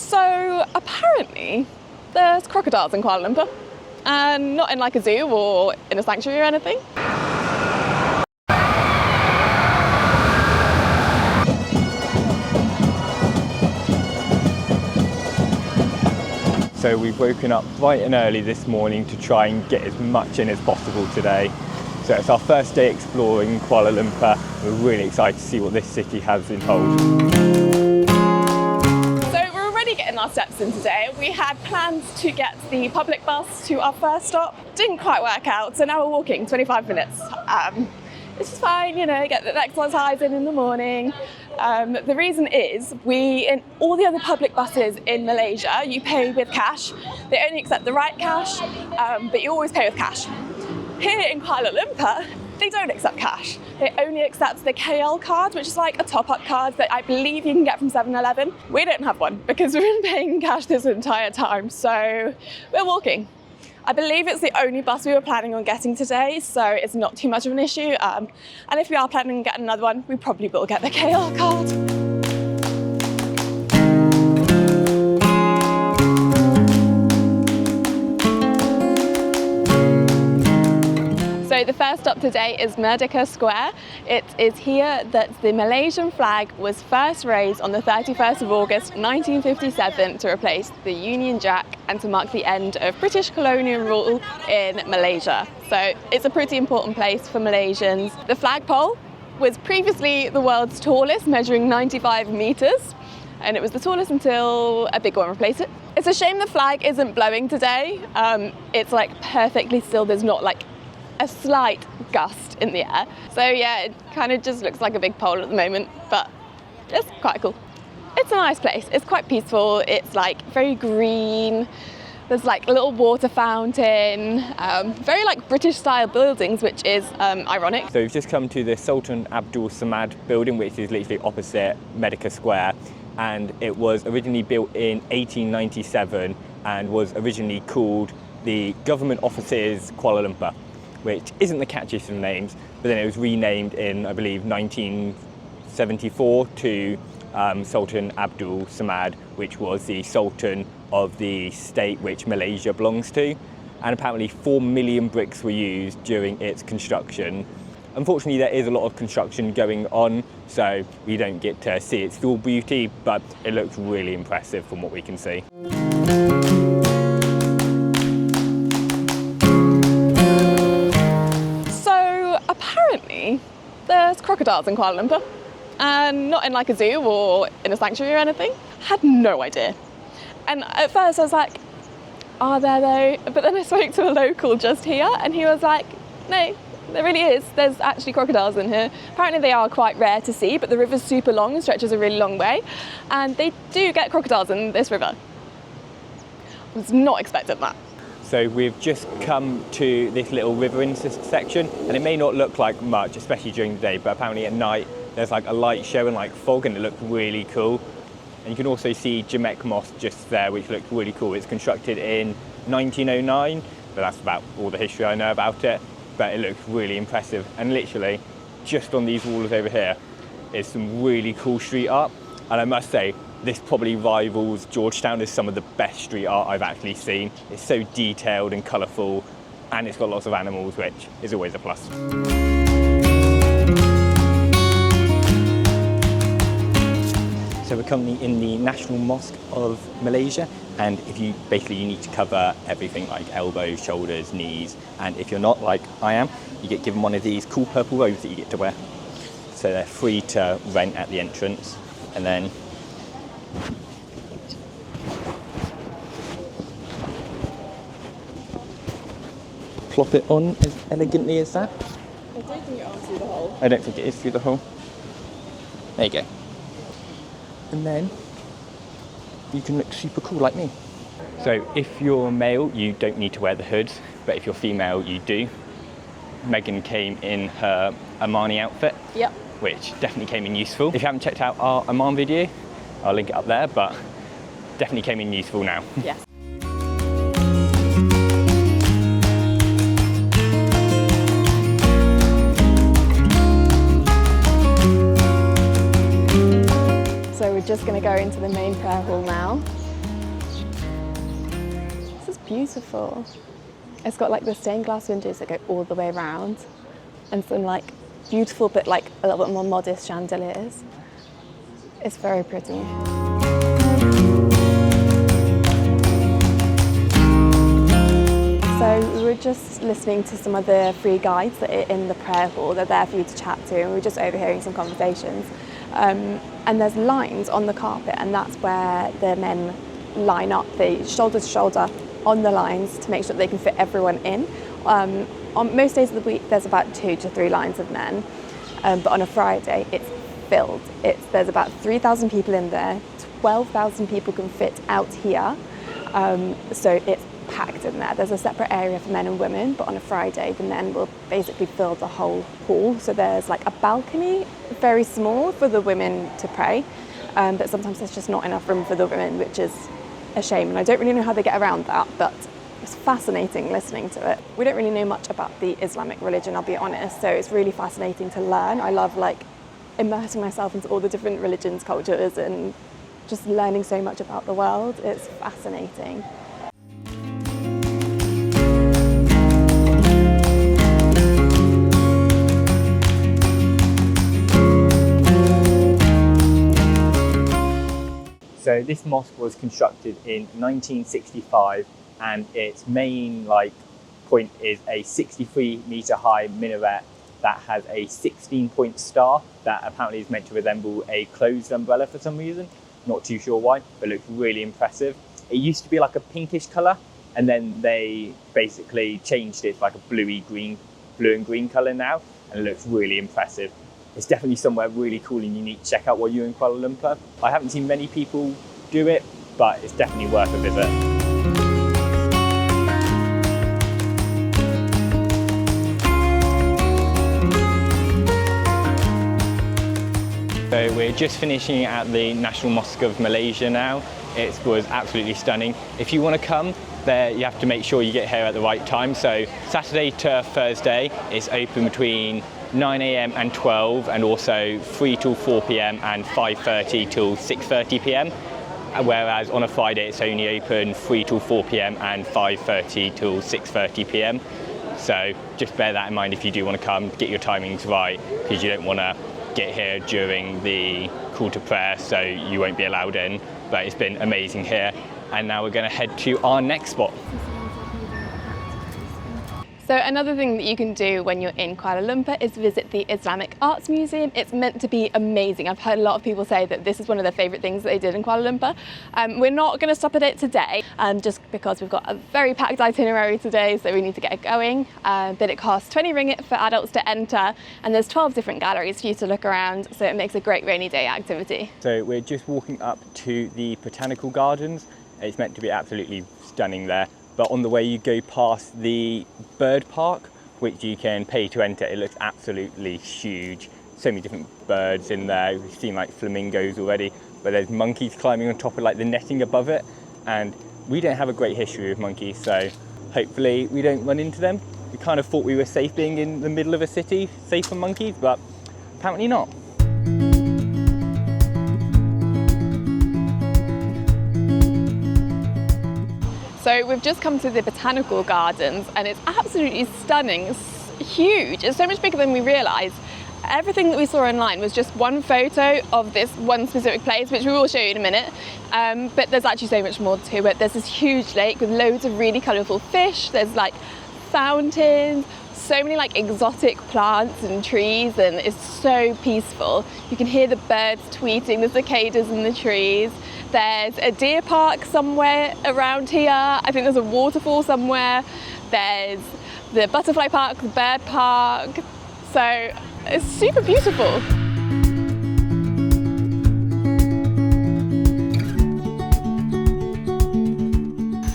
So apparently there's crocodiles in Kuala Lumpur, and not in like a zoo or in a sanctuary or anything. So we've woken up bright and early this morning to try and get as much in as possible today. So it's our first day exploring Kuala Lumpur. We're really excited to see what this city has in hold. So we're already getting our steps in today. We had plans to get the public bus to our first stop. Didn't quite work out, so now we're walking 25 minutes. This is fine, you know, get the exercise in the morning. The reason is, in all the other public buses in Malaysia, you pay with cash. They only accept the right cash, but you always pay with cash. Here in Kuala Lumpur, they don't accept cash. They only accept the KL card, which is like a top-up card that I believe you can get from 7-Eleven. We don't have one because we've been paying cash this entire time, so we're walking. I believe it's the only bus we were planning on getting today, so it's not too much of an issue. And if we are planning on getting another one, we probably will get the KL card. So the first stop today is Merdeka Square. It is here that the Malaysian flag was first raised on the 31st of August 1957 to replace the Union Jack and to mark the end of British colonial rule in Malaysia. So it's a pretty important place for Malaysians. The flagpole was previously the world's tallest, measuring 95 metres. And it was the tallest until a big one replaced it. It's a shame the flag isn't blowing today. It's like perfectly still, there's not like a slight gust in the air. So yeah, it kind of just looks like a big pole at the moment, but it's quite cool. It's a nice place. It's quite peaceful. It's like very green. There's like a little water fountain, very like British style buildings, which is ironic. So we've just come to the Sultan Abdul Samad building, which is literally opposite Merdeka Square. And it was originally built in 1897 and was originally called the Government Offices Kuala Lumpur, which isn't the catchiest of names, but then it was renamed in, I believe, 1974 to Sultan Abdul Samad, which was the Sultan of the state which Malaysia belongs to. And apparently 4 million bricks were used during its construction. Unfortunately, there is a lot of construction going on, so we don't get to see its full beauty, but it looks really impressive from what we can see. Apparently there's crocodiles in Kuala Lumpur, and not in like a zoo or in a sanctuary or anything. Had no idea. And at first I was like, are there though? But then I spoke to a local just here and he was like, no, there really is. There's actually crocodiles in here. Apparently they are quite rare to see, but the river's super long and stretches a really long way. And they do get crocodiles in this river. I was not expecting that. So we've just come to this little river intersection, and it may not look like much, especially during the day, but apparently at night there's like a light show and like fog, and it looks really cool. And you can also see Jalan Mosque just there, which looks really cool. It's constructed in 1909, but that's about all the history I know about it. But it looks really impressive, and literally just on these walls over here is some really cool street art. And I must say, this probably rivals Georgetown as some of the best street art I've actually seen. It's so detailed and colourful, and it's got lots of animals, which is always a plus. So we're currently in the National Mosque of Malaysia, and you need to cover everything like elbows, shoulders, knees, and if you're not, like I am, you get given one of these cool purple robes that you get to wear. So they're free to rent at the entrance, and then plop it on as elegantly as that. I don't think it is through the hole. I don't think it is through the hole. There you go. And then you can look super cool like me. So if you're male, you don't need to wear the hood, but if you're female, you do. Megan came in her Armani outfit, Yep. which definitely came in useful. If you haven't checked out our Oman video, I'll link it up there, but definitely came in useful now. Yes. So we're just going to go into the main prayer hall now. beautiful. It's got like the stained glass windows that go all the way around and some like beautiful but like a little bit more modest chandeliers. It's very pretty. So we were just listening to some of the free guides that are in the prayer hall. They're there for you to chat to, and we were just overhearing some conversations. And there's lines on the carpet, and that's where the men line up, they shoulder to shoulder on the lines to make sure that they can fit everyone in. On most days of the week, there's about 2 to 3 lines of men, but on a Friday, it's filled. There's about 3,000 people in there, 12,000 people can fit out here, so it's packed in there. There's a separate area for men and women, but on a Friday the men will basically fill the whole hall. So there's like a balcony, very small, for the women to pray, but sometimes there's just not enough room for the women, which is a shame, and I don't really know how they get around that, but it's fascinating listening to it. We don't really know much about the Islamic religion, I'll be honest, so it's really fascinating to learn. I love like immersing myself into all the different religions, cultures, and just learning so much about the world. It's fascinating. So this mosque was constructed in 1965, and its main point is a 63-metre high minaret that has a 16-point star that apparently is meant to resemble a closed umbrella for some reason. Not too sure why, but looks really impressive. It used to be like a pinkish colour, and then they basically changed it to like a blue and green colour now, and it looks really impressive. It's definitely somewhere really cool and unique to check out while you're in Kuala Lumpur. I haven't seen many people do it, but it's definitely worth a visit. So we're just finishing at the National Mosque of Malaysia now. It was absolutely stunning. If you want to come there, you have to make sure you get here at the right time. So Saturday to Thursday, it's open between 9 AM and 12, and also 3 till 4 PM and 5:30 till 6:30 PM. Whereas on a Friday, it's only open 3 till 4 PM and 5:30 till 6:30 PM. So just bear that in mind if you do want to come, get your timings right, because you don't want to get here during the call to prayer, so you won't be allowed in. But it's been amazing here. And now we're going to head to our next spot. So another thing that you can do when you're in Kuala Lumpur is visit the Islamic Arts Museum. It's meant to be amazing. I've heard a lot of people say that this is one of their favourite things that they did in Kuala Lumpur. We're not going to stop at it today, just because we've got a very packed itinerary today, so we need to get going. But it costs 20 ringgit for adults to enter, and there's 12 different galleries for you to look around, so it makes a great rainy day activity. So we're just walking up to the Botanical Gardens. It's meant to be absolutely stunning there. But on the way you go past the bird park, which you can pay to enter. It looks absolutely huge. So many different birds in there. We've seen like flamingos already, but there's monkeys climbing on top of like the netting above it. And we don't have a great history with monkeys, so hopefully we don't run into them. We kind of thought we were safe being in the middle of a city, safe from monkeys, but apparently not. So we've just come to the Botanical Gardens, and it's absolutely stunning. It's huge. It's so much bigger than we realised. Everything that we saw online was just one photo of this one specific place, which we will show you in a minute. But there's actually so much more to it. There's this huge lake with loads of really colourful fish. There's like fountains, so many like exotic plants and trees, and it's so peaceful. You can hear the birds tweeting, the cicadas in the trees. There's a deer park somewhere around here. I think there's a waterfall somewhere. There's the butterfly park, the bird park. So it's super beautiful.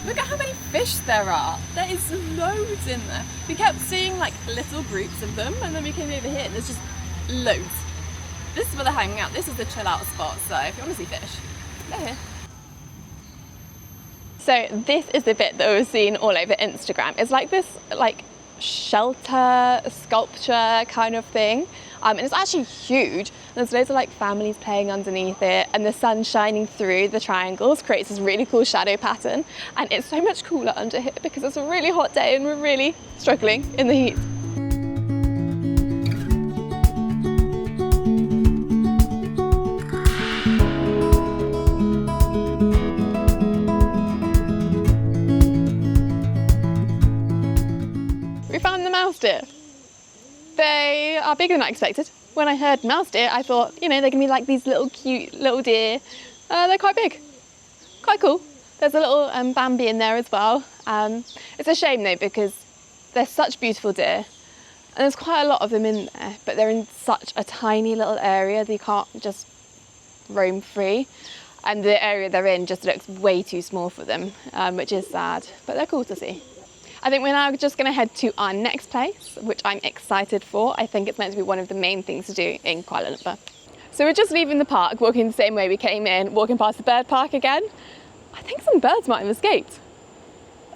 Look at how many fish there are. There is loads in there. We kept seeing like little groups of them, and then we came over here and there's just loads. This is where they're hanging out. This is the chill out spot. So if you want to see fish, go here. So this is the bit that we've seen all over Instagram. It's like this shelter sculpture kind of thing, and it's actually huge. There's loads of like families playing underneath it, and the sun shining through the triangles creates this really cool shadow pattern. And it's so much cooler under here because it's a really hot day and we're really struggling in the heat. We found the mouse deer. They are bigger than I expected. When I heard mouse deer, I thought, you know, they're gonna be like these little cute little deer. They're quite big, quite cool. There's a little Bambi in there as well. It's a shame though, because they're such beautiful deer. And there's quite a lot of them in there, but they're in such a tiny little area that you can't just roam free. And the area they're in just looks way too small for them, which is sad, but they're cool to see. I think we're now just going to head to our next place, which I'm excited for. I think it's meant to be one of the main things to do in Kuala Lumpur. So we're just leaving the park, walking the same way we came in, walking past the bird park again. I think some birds might have escaped.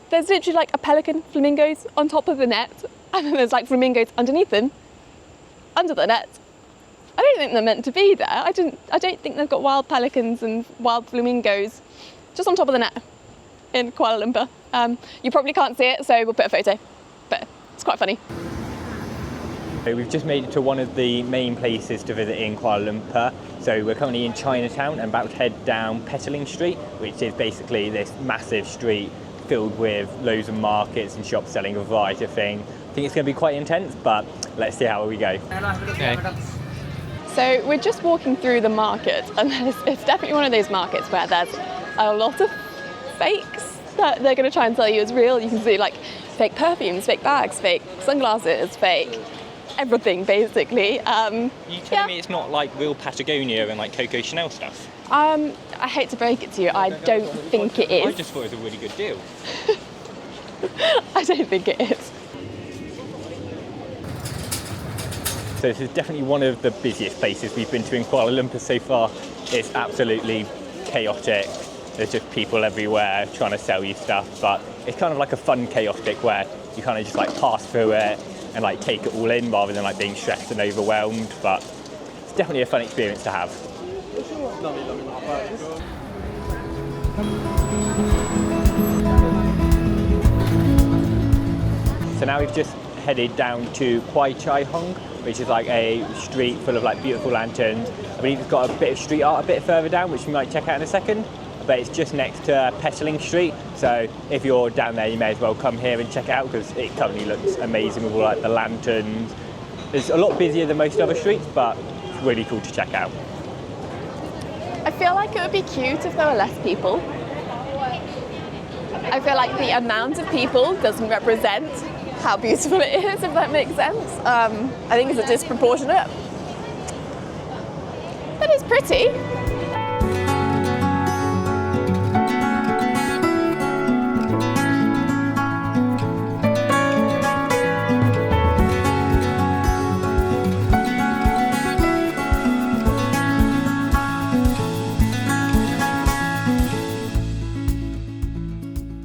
There's literally like a pelican, flamingos on top of the net, and then there's like flamingos underneath them, under the net. I don't think they're meant to be there. I don't think they've got wild pelicans and wild flamingos just on top of the net in Kuala Lumpur. You probably can't see it, so we'll put a photo, but it's quite funny. We've just made it to one of the main places to visit in Kuala Lumpur. So we're currently in Chinatown and about to head down Petaling Street, which is basically this massive street filled with loads of markets and shops selling a variety of things. I think it's going to be quite intense, but let's see how we go. Okay. So we're just walking through the market, and it's definitely one of those markets where there's a lot of fakes that they're going to try and tell you is real. You can see like fake perfumes, fake bags, fake sunglasses, fake everything basically. You telling me it's not like real Patagonia and like Coco Chanel stuff? I hate to break it to you, I don't think it is. I just thought it was a really good deal. I don't think it is. So this is definitely one of the busiest places we've been to in Kuala Lumpur so far. It's absolutely chaotic. There's just people everywhere trying to sell you stuff, but it's kind of like a fun chaotic where you kind of just like pass through it and like take it all in rather than like being stressed and overwhelmed. But it's definitely a fun experience to have. So now we've just headed down to Kwai Chai Hong, which is like a street full of like beautiful lanterns. I believe it's got a bit of street art a bit further down, which we might check out in a second. But it's just next to Petaling Street, so if you're down there you may as well come here and check it out because it currently looks amazing with all like the lanterns. It's a lot busier than most other streets, but it's really cool to check out. I feel like it would be cute if there were less people. I feel like the amount of people doesn't represent how beautiful it is, if that makes sense. I think it's a disproportionate, but it's pretty.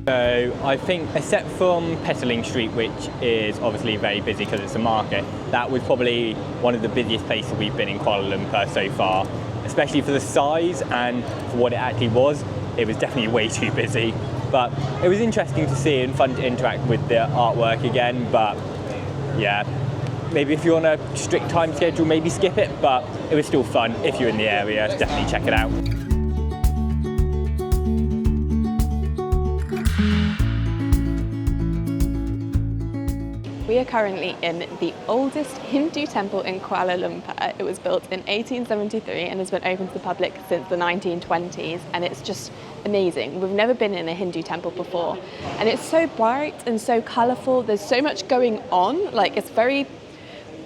So I think except from Petaling Street, which is obviously very busy because it's a market, that was probably one of the busiest places we've been in Kuala Lumpur so far, especially for the size and for what it actually was. It was definitely way too busy, but it was interesting to see and fun to interact with the artwork again. But yeah, maybe if you're on a strict time schedule, maybe skip it, but it was still fun. If you're in the area, definitely check it out. We are currently in the oldest Hindu temple in Kuala Lumpur. It was built in 1873 and has been open to the public since the 1920s, and it's just amazing. We've never been in a Hindu temple before, and it's so bright and so colourful. There's so much going on, like it's very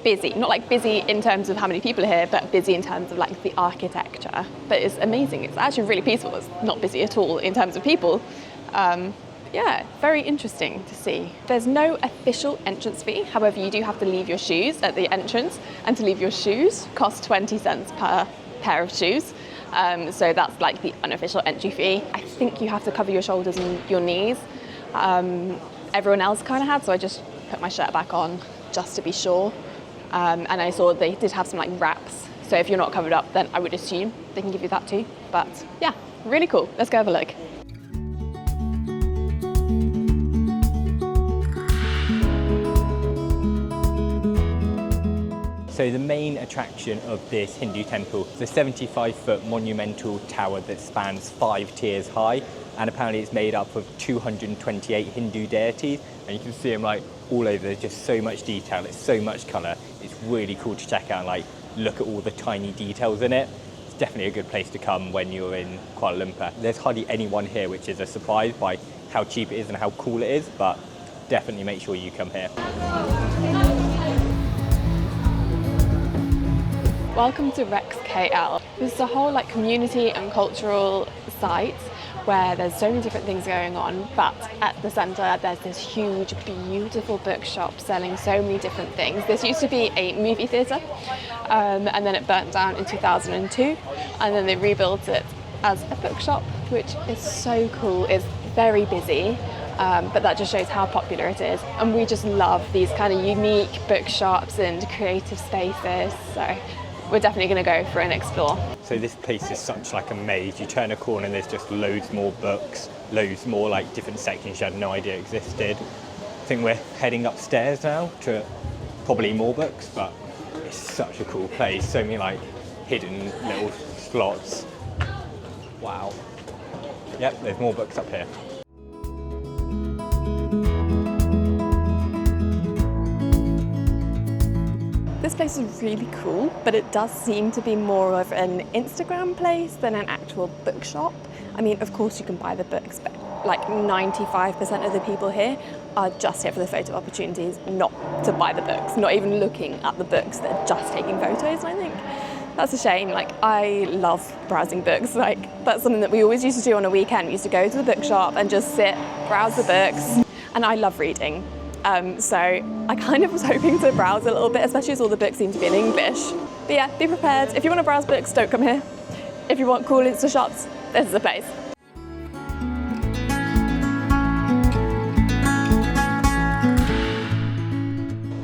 busy, not like busy in terms of how many people are here, but busy in terms of like the architecture. But it's amazing. It's actually really peaceful. It's not busy at all in terms of people. Yeah, very interesting to see. There's no official entrance fee. However, you do have to leave your shoes at the entrance, and to leave your shoes costs 20 cents per pair of shoes. So that's like the unofficial entry fee. I think you have to cover your shoulders and your knees. Everyone else kind of had, so I just put my shirt back on just to be sure. And I saw they did have some like wraps So if you're not covered up, then I would assume they can give you that too. But yeah, really cool. Let's go have a look. So the main attraction of this Hindu temple is a 75-foot monumental tower that spans 5 tiers high, and apparently it's made up of 228 Hindu deities, and you can see them like all over. There's just so much detail, it's so much colour. It's really cool to check out and like look at all the tiny details in it. It's definitely a good place to come when you're in Kuala Lumpur. There's hardly anyone here, which is a surprise by how cheap it is and how cool it is, but definitely make sure you come here. Welcome to Rex KL. This is a whole like community and cultural site where there's so many different things going on, but at the centre there's this huge, beautiful bookshop selling so many different things. This used to be a movie theatre, and then it burnt down in 2002, and then they rebuilt it as a bookshop, which is so cool. It's very busy. But that just shows how popular it is, and we just love these kind of unique bookshops and creative spaces, so we're definitely going to go for an explore. So this place is such like a maze. You turn a corner and there's just loads more books, loads more like different sections you had no idea existed. I think we're heading upstairs now to probably more books, but it's such a cool place. So many like hidden little slots. Wow. Yep, there's more books up here. This place is really cool, but it does seem to be more of an Instagram place than an actual bookshop. I mean, of course you can buy the books, but like 95% of the people here are just here for the photo opportunities, not to buy the books, not even looking at the books, they're just taking photos, I think. That's a shame. Like, I love browsing books. Like, that's something that we always used to do on a weekend. We used to go to the bookshop and just sit, browse the books. And I love reading. So I kind of was hoping to browse a little bit, especially as all the books seem to be in English. But yeah, be prepared. If you want to browse books, don't come here. If you want cool Insta shots, this is the place.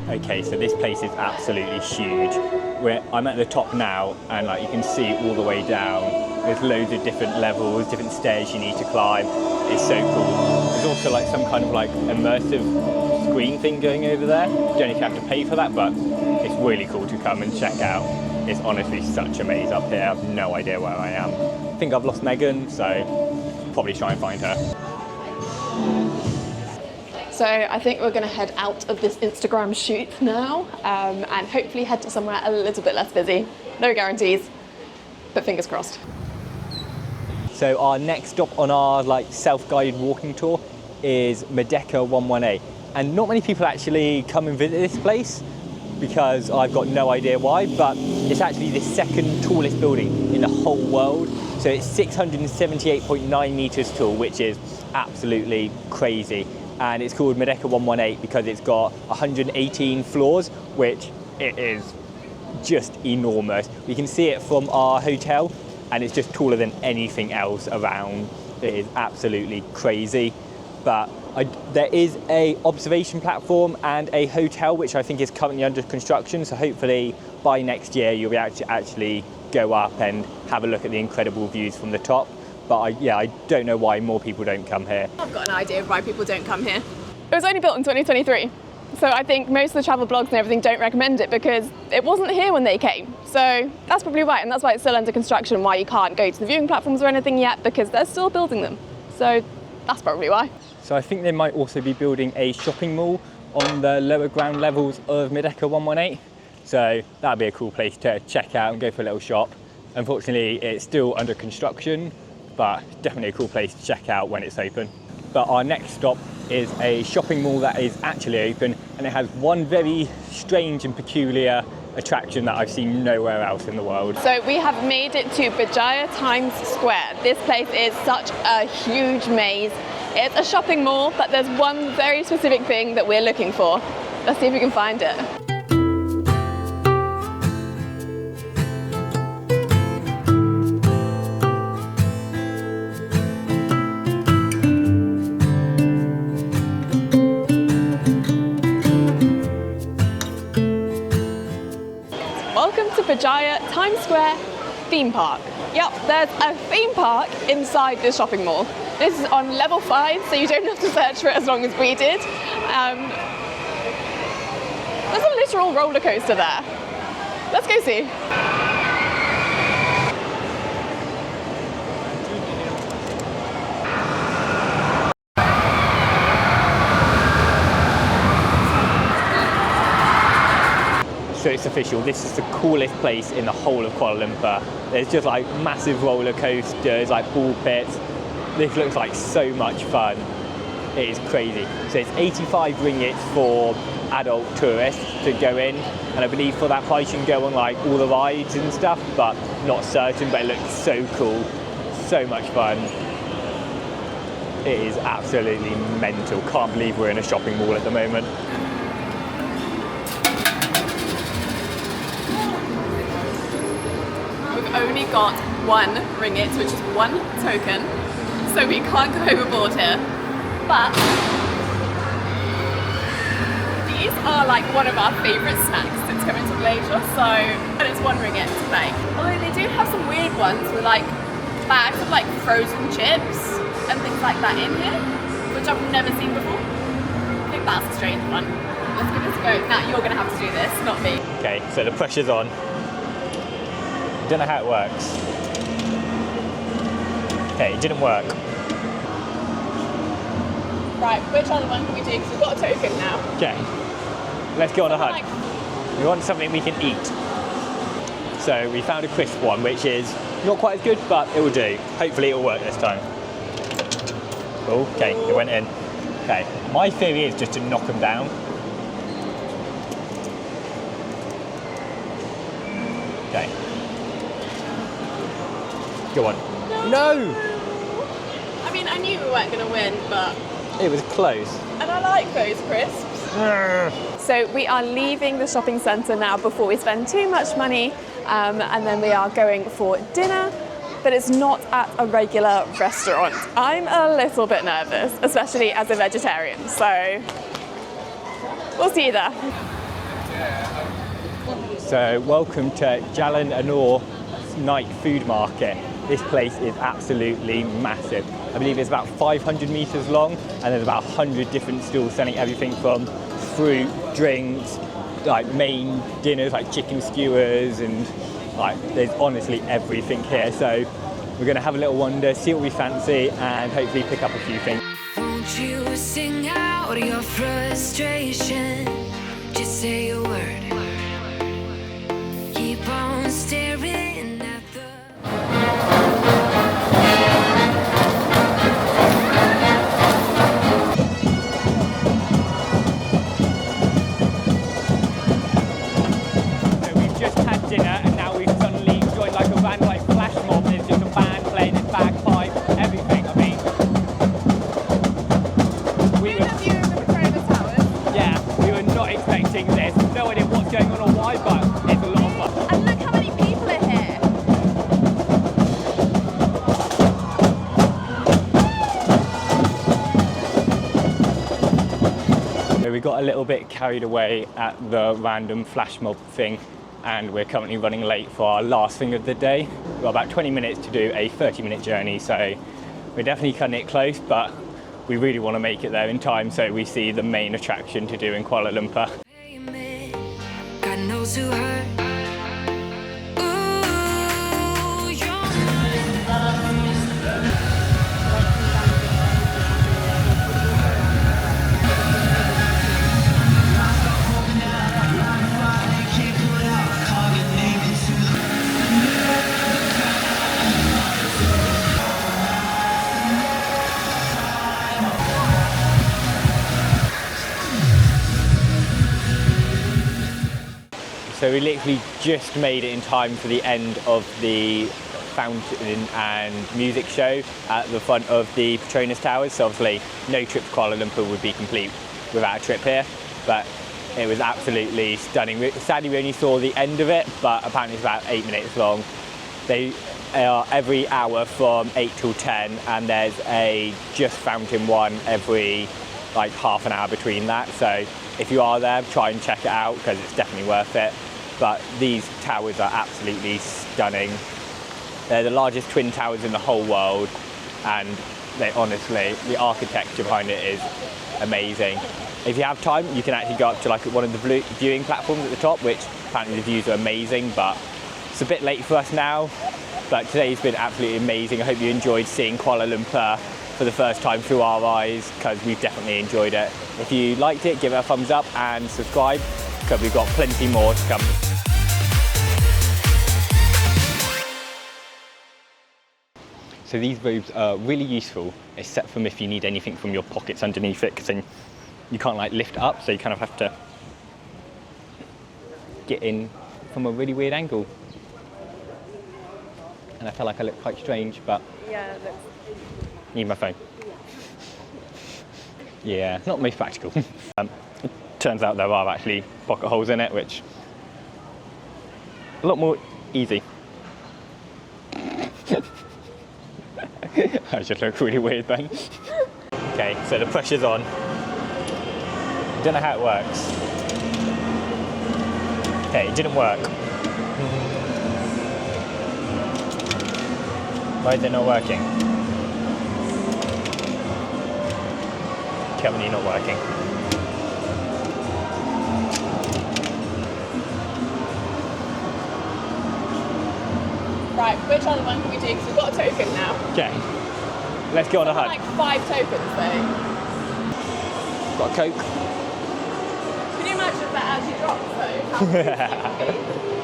Okay, so this place is absolutely huge. I'm at the top now, and like you can see all the way down. There's loads of different levels, different stairs you need to climb. It's so cool. There's also like some kind of like immersive screen thing going over there. Don't know if you have to pay for that, but it's really cool to come and check out. It's honestly such a maze up here. I have no idea where I am. I think I've lost Megan, so probably try and find her. So I think we're going to head out of this Instagram shoot now, and hopefully head to somewhere a little bit less busy. No guarantees, but fingers crossed. So our next stop on our like self-guided walking tour is Merdeka 118. And not many people actually come and visit this place because I've got no idea why, but it's actually the second tallest building in the whole world. So it's 678.9 meters tall, which is absolutely crazy. And it's called Merdeka 118 because it's got 118 floors, which it is just enormous. We can see it from our hotel, and it's just taller than anything else around. It is absolutely crazy. But there is a observation platform and a hotel which I think is currently under construction, so hopefully by next year you'll be able to actually go up and have a look at the incredible views from the top. But I don't know why more people don't come here. I've got an idea of why people don't come here. It was only built in 2023, so I think most of the travel blogs and everything don't recommend it because it wasn't here when they came. So that's probably why, and that's why it's still under construction, why you can't go to the viewing platforms or anything yet, because they're still building them. So that's probably why. So I think they might also be building a shopping mall on the lower ground levels of Merdeka 118. So that'd be a cool place to check out and go for a little shop. Unfortunately, it's still under construction, but definitely a cool place to check out when it's open. But our next stop is a shopping mall that is actually open, and it has one very strange and peculiar attraction that I've seen nowhere else in the world. So we have made it to Berjaya Times Square. This place is such a huge maze. It's a shopping mall, but there's one very specific thing that we're looking for. Let's see if we can find it. Welcome to Berjaya Times Square theme park. Yep, there's a theme park inside this shopping mall. This is on level 5, so you don't have to search for it as long as we did. There's a literal roller coaster there. Let's go see. So it's official, this is the coolest place in the whole of Kuala Lumpur. There's just like massive roller coasters, like ball pits. This looks like so much fun. It is crazy. So it's 85 ringgit for adult tourists to go in, and I believe for that price you can go on like all the rides and stuff, but not certain, but it looks so cool. So much fun. It is absolutely mental. Can't believe we're in a shopping mall at the moment. We've only got 1 ringgit, which is 1 token, so we can't go overboard here. But these are like one of our favourite snacks since coming to Malaysia, so, and it's 1 ringgit to play. Although they do have some weird ones with like bags of like frozen chips and things like that in here, which I've never seen before. I think that's a strange one. Let's give this a go. Now you're going to have to do this, not me. Okay, so the pressure's on. Don't know how it works. Okay, it didn't work. Right, which other one can we do? Because we've got a token now. Okay, let's go on a hunt. We want something we can eat. So we found a crisp one, which is not quite as good, but it will do. Hopefully it will work this time. Okay, it went in. Okay, my theory is just to knock them down. Okay. Go on. No! I mean, I knew we weren't going to win, but... It was close. And I like those crisps. So we are leaving the shopping centre now before we spend too much money, and then we are going for dinner, but it's not at a regular restaurant. I'm a little bit nervous, especially as a vegetarian, so we'll see you there. So welcome to Jalan Alor Night Food Market. This place is absolutely massive. I believe it's about 500 metres long, and there's about 100 different stalls selling everything from fruit, drinks, like main dinners like chicken skewers, and like there's honestly everything here. So we're going to have a little wander, see what we fancy, and hopefully pick up a few things. Won't you sing out your frustration? Just say a word. Keep on staring at the... So we've just had dinner, and now we've suddenly joined like a random like flash mob. There's just a band playing this bagpipe, everything. I mean, we were... Have you in the Petronas Towers? Yeah, we were not expecting this. No idea what's going on or why, but it's a lot of fun. And look how many people are here. So we got a little bit carried away at the random flash mob thing, and we're currently running late for our last thing of the day. We've got about 20 minutes to do a 30-minute journey, so we're definitely cutting it close, but we really want to make it there in time so we see the main attraction to do in Kuala Lumpur. God knows who hurt. So we literally just made it in time for the end of the fountain and music show at the front of the Petronas Towers. So obviously no trip to Kuala Lumpur would be complete without a trip here, but it was absolutely stunning. Sadly we only saw the end of it, but apparently it's about 8 minutes long. They are every hour from 8 till 10, and there's a just fountain one every like half an hour between that. So if you are there, try and check it out because it's definitely worth it. but these towers are absolutely stunning. They're the largest twin towers in the whole world, and honestly, the architecture behind it is amazing. If you have time, you can actually go up to like one of the viewing platforms at the top, which apparently the views are amazing, but it's a bit late for us now. But today's been absolutely amazing. I hope you enjoyed seeing Kuala Lumpur for the first time through our eyes, because we've definitely enjoyed it. If you liked it, give it a thumbs up and subscribe, because we've got plenty more to come. So these robes are really useful, except from if you need anything from your pockets underneath it, because then you can't like lift it up, so you kind of have to get in from a really weird angle. And I feel like I look quite strange, but Yeah, it looks... need my phone. Yeah, not most practical. It turns out there are actually pocket holes in it, which a lot more easy. I just look really weird then. Okay, so the pressure's on. Don't know how it works. Okay, it didn't work. Why is it not working? Currently not working. Right, which other one can we do? Because we've got a token now. Okay, let's go on a hunt. Like 5 tokens though. Got a Coke. Can you imagine if that actually drops though? How crazy it would be?